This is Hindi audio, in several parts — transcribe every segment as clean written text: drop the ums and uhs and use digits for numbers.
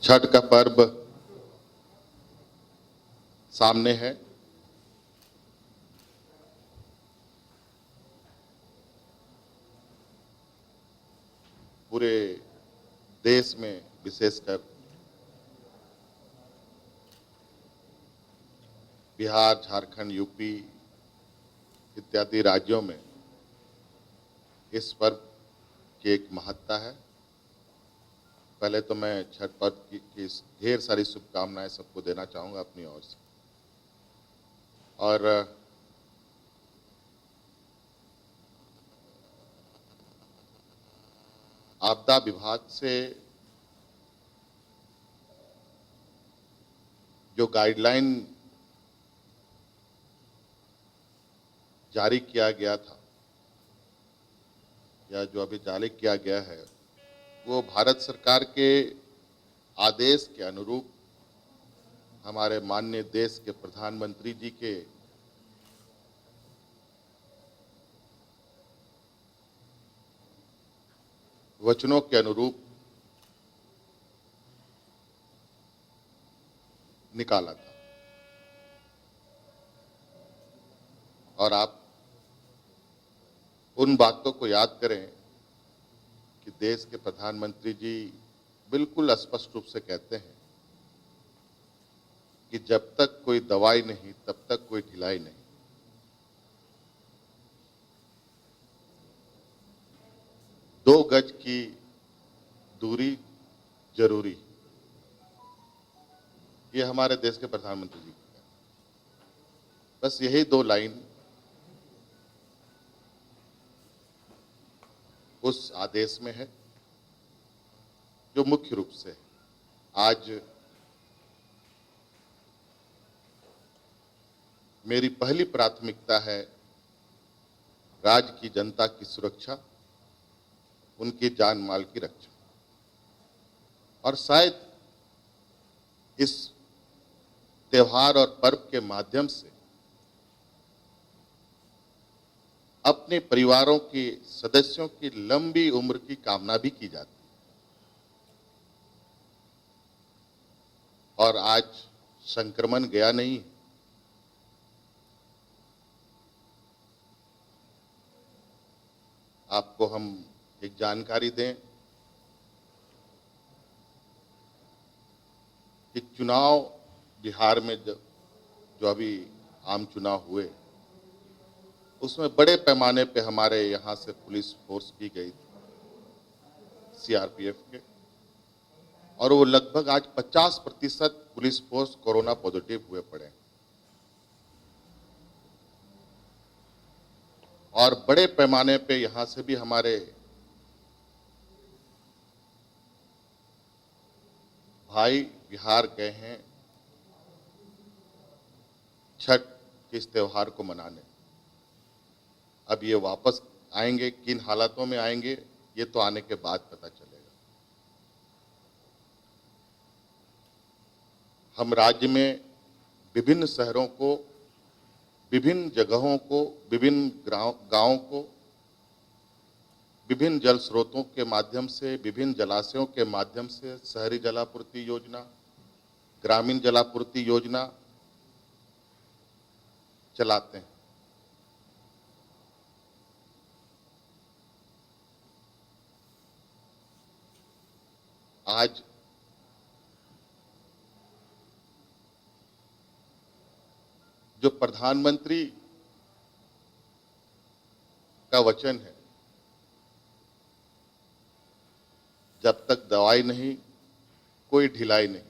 छठ का पर्व सामने है। पूरे देश में विशेषकर बिहार, झारखंड, यूपी इत्यादि राज्यों में इस पर्व की एक महत्ता है। पहले तो मैं छठ पर्व की ढेर सारी शुभकामनाएं सबको देना चाहूँगा अपनी ओर से। और आपदा विभाग से जो गाइडलाइन जारी किया गया था या जो अभी जारी किया गया है, वो भारत सरकार के आदेश के अनुरूप हमारे माननीय देश के प्रधानमंत्री जी के वचनों के अनुरूप निकाला था। और आप उन बातों को याद करें कि देश के प्रधानमंत्री जी बिल्कुल स्पष्ट रूप से कहते हैं कि जब तक कोई दवाई नहीं तब तक कोई ढिलाई नहीं। दो गज की दूरी जरूरी, ये हमारे देश के प्रधानमंत्री जी का है। बस यही दो लाइन उस आदेश में है जो मुख्य रूप से आज मेरी पहली प्राथमिकता है राज्य की जनता की सुरक्षा, उनकी जान माल की रक्षा। और शायद इस त्योहार और पर्व के माध्यम से अपने परिवारों के सदस्यों की लंबी उम्र की कामना भी की जाती है। और आज संक्रमण गया नहीं। आपको हम एक जानकारी दें कि चुनाव बिहार में जो अभी आम चुनाव हुए, उसमें बड़े पैमाने पे हमारे यहाँ से पुलिस फोर्स की गई थी, सीआरपीएफ के, और वो लगभग आज 50% पुलिस फोर्स कोरोना पॉजिटिव हुए पड़े। और बड़े पैमाने पे यहाँ से भी हमारे भाई बिहार गए हैं छठ के इस त्योहार को मनाने। अब ये वापस आएंगे, किन हालातों में आएंगे, ये तो आने के बाद पता चलेगा। हम राज्य में विभिन्न शहरों को, विभिन्न जगहों को, विभिन्न गांवों को विभिन्न जल स्रोतों के माध्यम से, विभिन्न जलाशयों के माध्यम से शहरी जलापूर्ति योजना, ग्रामीण जलापूर्ति योजना चलाते हैं। आज जो प्रधानमंत्री का वचन है, जब तक दवाई नहीं कोई ढिलाई नहीं,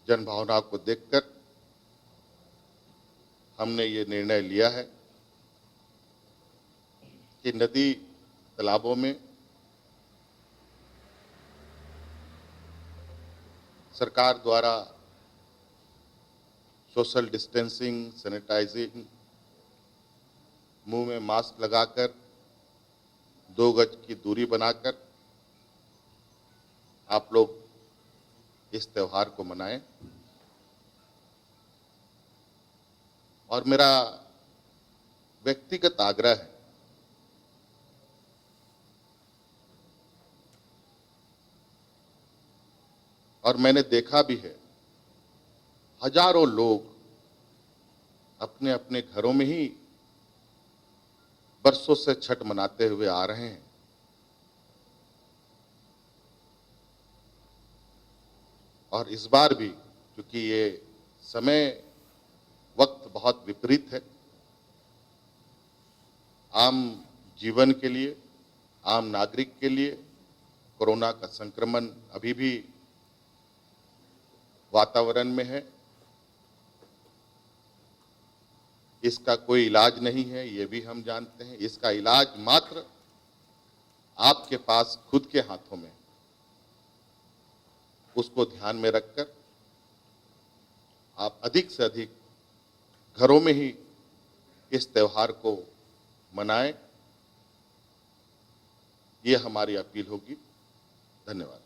जनभावना को देखकर हमने ये निर्णय लिया है कि नदी तालाबों में सरकार द्वारा सोशल डिस्टेंसिंग, सैनिटाइजिंग, मुंह में मास्क लगाकर, 2 गज की दूरी बनाकर आप लोग इस त्योहार को मनाएं। और मेरा व्यक्तिगत आग्रह है और मैंने देखा भी है, हजारों लोग अपने अपने घरों में ही बरसों से छठ मनाते हुए आ रहे हैं। और इस बार भी, क्योंकि ये समय वक्त बहुत विपरीत है, आम जीवन के लिए, आम नागरिक के लिए कोरोना का संक्रमण अभी भी वातावरण में है। इसका कोई इलाज नहीं है, ये भी हम जानते हैं। इसका इलाज मात्र आपके पास खुद के हाथों में। उसको ध्यान में रखकर आप अधिक से अधिक घरों में ही इस त्योहार को मनाएं, ये हमारी अपील होगी। धन्यवाद।